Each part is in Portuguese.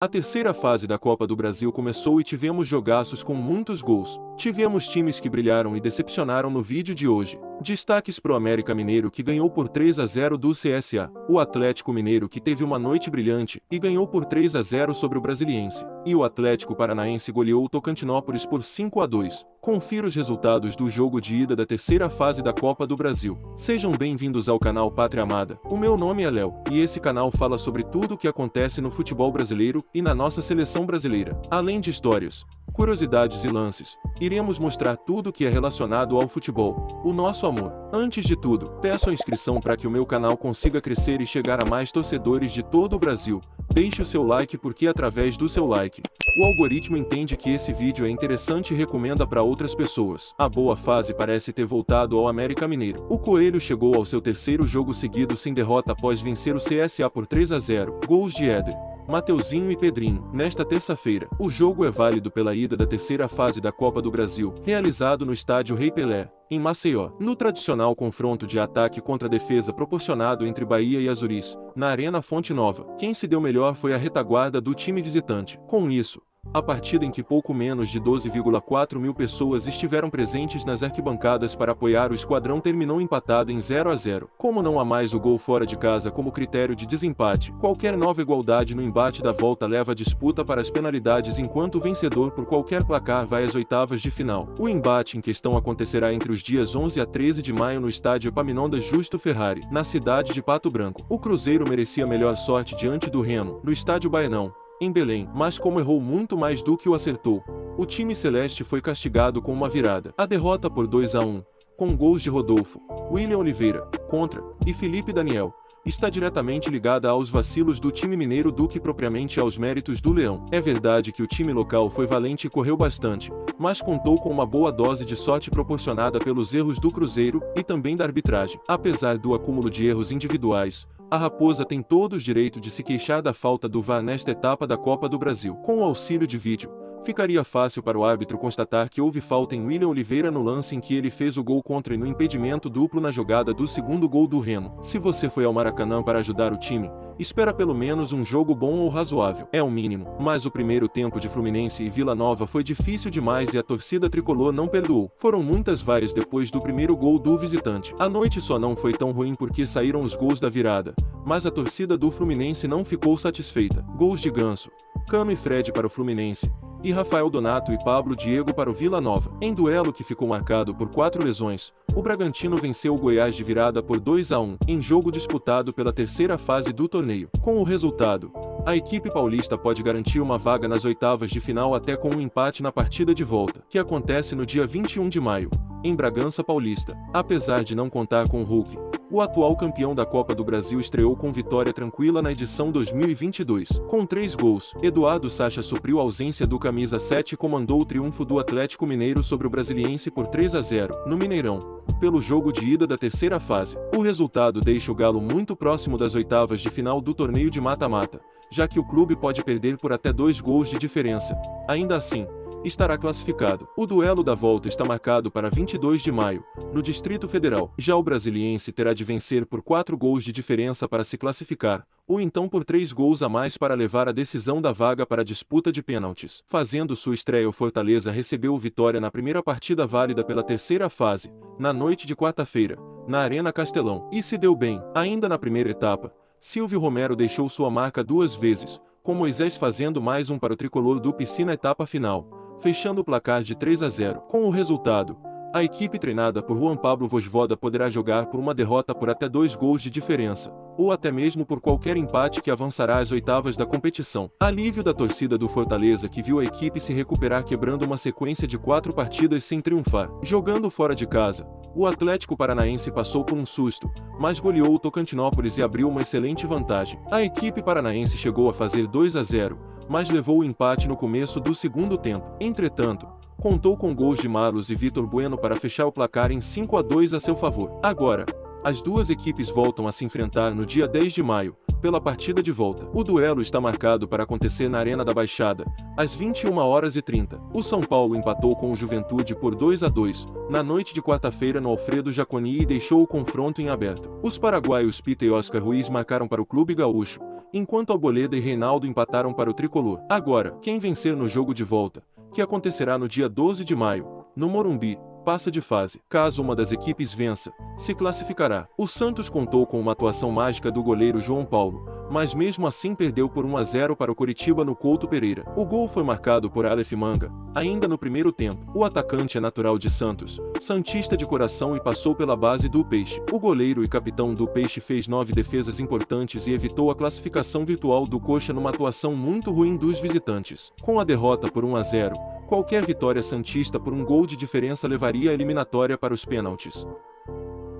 A terceira fase da Copa do Brasil começou e tivemos jogaços com muitos gols. Tivemos times que brilharam e decepcionaram no vídeo de hoje. Destaques pro América Mineiro, que ganhou por 3-0 do CSA. O Atlético Mineiro, que teve uma noite brilhante e ganhou por 3-0 sobre o Brasiliense. E o Atlético Paranaense goleou o Tocantinópolis por 5-2. Confira os resultados do jogo de ida da terceira fase da Copa do Brasil. Sejam bem-vindos ao canal Pátria Amada. O meu nome é Léo, e esse canal fala sobre tudo o que acontece no futebol brasileiro e na nossa seleção brasileira. Além de histórias, curiosidades e lances, iremos mostrar tudo o que é relacionado ao futebol, o nosso amor. Antes de tudo, peço a inscrição para que o meu canal consiga crescer e chegar a mais torcedores de todo o Brasil. Deixe o seu like porque através do seu like, o algoritmo entende que esse vídeo é interessante e recomenda para outras pessoas. A boa fase parece ter voltado ao América Mineiro. O Coelho chegou ao seu terceiro jogo seguido sem derrota após vencer o CSA por 3-0, gols de Éder, Mateuzinho e Pedrinho. Nesta terça-feira, o jogo é válido pela ida da terceira fase da Copa do Brasil, realizado no estádio Rei Pelé, em Maceió. No tradicional confronto de ataque contra defesa proporcionado entre Bahia e Azuris, na Arena Fonte Nova, quem se deu melhor foi a retaguarda do time visitante. Com isso, a partida em que pouco menos de 12,4 mil pessoas estiveram presentes nas arquibancadas para apoiar o esquadrão terminou empatado em 0-0. Como não há mais o gol fora de casa como critério de desempate, qualquer nova igualdade no embate da volta leva a disputa para as penalidades enquanto o vencedor por qualquer placar vai às oitavas de final. O embate em questão acontecerá entre os dias 11 a 13 de maio no estádio Epaminondas Justo Ferrari, na cidade de Pato Branco. O Cruzeiro merecia melhor sorte diante do Remo, no estádio Baenão, em Belém, mas como errou muito mais do que o acertou, o time celeste foi castigado com uma virada. A derrota por 2-1, com gols de Rodolfo, William Oliveira, Contra, e Felipe Daniel, está diretamente ligada aos vacilos do time mineiro do que propriamente aos méritos do Leão. É verdade que o time local foi valente e correu bastante, mas contou com uma boa dose de sorte proporcionada pelos erros do Cruzeiro e também da arbitragem. Apesar do acúmulo de erros individuais, a Raposa tem todo o direito de se queixar da falta do VAR nesta etapa da Copa do Brasil. Com o auxílio de vídeo, ficaria fácil para o árbitro constatar que houve falta em William Oliveira no lance em que ele fez o gol contra e no impedimento duplo na jogada do segundo gol do Remo. Se você foi ao Maracanã para ajudar o time, espera pelo menos um jogo bom ou razoável. É o mínimo. Mas o primeiro tempo de Fluminense e Vila Nova foi difícil demais e a torcida tricolor não perdoou. Foram muitas vaias depois do primeiro gol do visitante. A noite só não foi tão ruim porque saíram os gols da virada, mas a torcida do Fluminense não ficou satisfeita. Gols de Ganso, Cano e Fred para o Fluminense, e Rafael Donato e Pablo Diego para o Vila Nova. Em duelo que ficou marcado por 4 lesões, o Bragantino venceu o Goiás de virada por 2-1, em jogo disputado pela terceira fase do torneio. Com o resultado, a equipe paulista pode garantir uma vaga nas oitavas de final até com um empate na partida de volta, que acontece no dia 21 de maio, em Bragança Paulista. Apesar de não contar com o Hulk, o atual campeão da Copa do Brasil estreou com vitória tranquila na edição 2022. Com 3 gols, Eduardo Sacha supriu a ausência do camisa 7 e comandou o triunfo do Atlético Mineiro sobre o Brasiliense por 3-0, no Mineirão, pelo jogo de ida da terceira fase. O resultado deixa o Galo muito próximo das oitavas de final do torneio de mata-mata, já que o clube pode perder por até 2 gols de diferença. Ainda assim, estará classificado. O duelo da volta está marcado para 22 de maio, no Distrito Federal. Já o Brasiliense terá de vencer por 4 gols de diferença para se classificar, ou então por 3 gols a mais para levar a decisão da vaga para a disputa de pênaltis. Fazendo sua estreia, o Fortaleza recebeu o Vitória na primeira partida válida pela terceira fase, na noite de quarta-feira, na Arena Castelão, e se deu bem. Ainda na primeira etapa, Silvio Romero deixou sua marca 2 vezes, com Moisés fazendo mais um para o tricolor do PC na etapa final, fechando o placar de 3-0. Com o resultado, a equipe treinada por Juan Pablo Vojvoda poderá jogar por uma derrota por até 2 gols de diferença, ou até mesmo por qualquer empate que avançará às oitavas da competição. Alívio da torcida do Fortaleza, que viu a equipe se recuperar quebrando uma sequência de 4 partidas sem triunfar. Jogando fora de casa, o Atlético Paranaense passou por um susto, mas goleou o Tocantinópolis e abriu uma excelente vantagem. A equipe paranaense chegou a fazer 2-0, mas levou o empate no começo do segundo tempo. Entretanto, contou com gols de Marlos e Vitor Bueno para fechar o placar em 5-2 a seu favor. Agora, As duas equipes voltam a se enfrentar no dia 10 de maio, pela partida de volta. O duelo está marcado para acontecer na Arena da Baixada, às 21h30. O São Paulo empatou com o Juventude por 2-2, na noite de quarta-feira no Alfredo Jaconi e deixou o confronto em aberto. Os paraguaios Pita e Oscar Ruiz marcaram para o clube gaúcho, enquanto Arboleda e Reinaldo empataram para o tricolor. Agora, quem vencer no jogo de volta, que acontecerá no dia 12 de maio, no Morumbi, passa de fase. Caso uma das equipes vença, se classificará. O Santos contou com uma atuação mágica do goleiro João Paulo, mas mesmo assim perdeu por 1-0 para o Coritiba no Couto Pereira. O gol foi marcado por Aleph Manga, ainda no primeiro tempo. O atacante é natural de Santos, santista de coração e passou pela base do Peixe. O goleiro e capitão do Peixe fez 9 defesas importantes e evitou a classificação virtual do Coxa numa atuação muito ruim dos visitantes. Com a derrota por 1-0, qualquer vitória santista por um gol de diferença levaria a eliminatória para os pênaltis.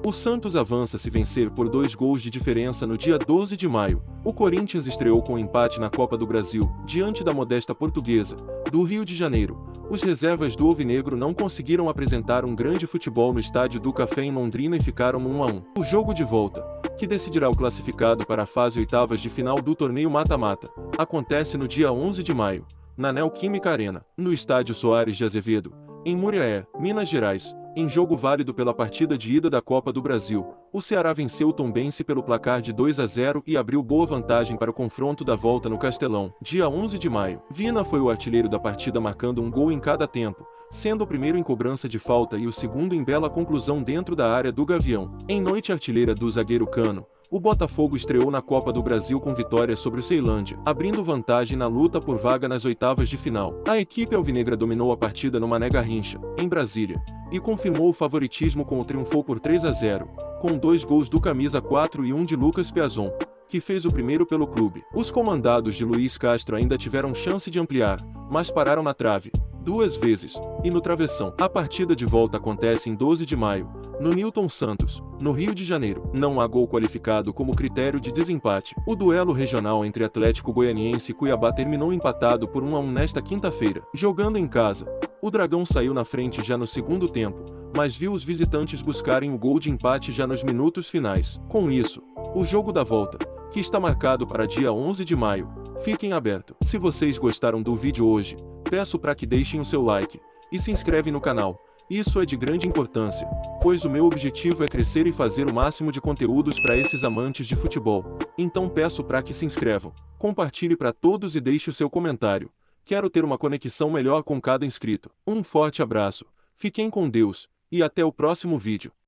O Santos avança se vencer por 2 gols de diferença no dia 12 de maio. O Corinthians estreou com empate na Copa do Brasil, diante da modesta Portuguesa, do Rio de Janeiro. Os reservas do Alvinegro não conseguiram apresentar um grande futebol no estádio do Café em Londrina e ficaram 1-1. O jogo de volta, que decidirá o classificado para a fase oitavas de final do torneio mata-mata, acontece no dia 11 de maio, na Neoquímica Arena, no estádio Soares de Azevedo, em Muriaé, Minas Gerais. Em jogo válido pela partida de ida da Copa do Brasil, o Ceará venceu o Tombense pelo placar de 2-0 e abriu boa vantagem para o confronto da volta no Castelão, dia 11 de maio. Vina foi o artilheiro da partida marcando um gol em cada tempo, sendo o primeiro em cobrança de falta e o segundo em bela conclusão dentro da área do Gavião. Em noite artilheira do zagueiro Cano, o Botafogo estreou na Copa do Brasil com vitória sobre o Ceilândia, abrindo vantagem na luta por vaga nas oitavas de final. A equipe alvinegra dominou a partida no Mané Garrincha, em Brasília, e confirmou o favoritismo com o triunfo por 3-0, com 2 gols do camisa 4 e 1 de Lucas Piazon, que fez o primeiro pelo clube. Os comandados de Luiz Castro ainda tiveram chance de ampliar, mas pararam na trave, 2 vezes, e no travessão. A partida de volta acontece em 12 de maio, no Newton Santos, no Rio de Janeiro. Não há gol qualificado como critério de desempate. O duelo regional entre Atlético Goianiense e Cuiabá terminou empatado por 1-1 nesta quinta-feira. Jogando em casa, o Dragão saiu na frente já no segundo tempo, mas viu os visitantes buscarem o gol de empate já nos minutos finais. Com isso, o jogo da volta, que está marcado para dia 11 de maio, fica em aberto. Se vocês gostaram do vídeo hoje, peço para que deixem o seu like e se inscrevem no canal. Isso é de grande importância, pois o meu objetivo é crescer e fazer o máximo de conteúdos para esses amantes de futebol. Então peço para que se inscrevam, compartilhe para todos e deixe o seu comentário. Quero ter uma conexão melhor com cada inscrito. Um forte abraço, fiquem com Deus, e até o próximo vídeo.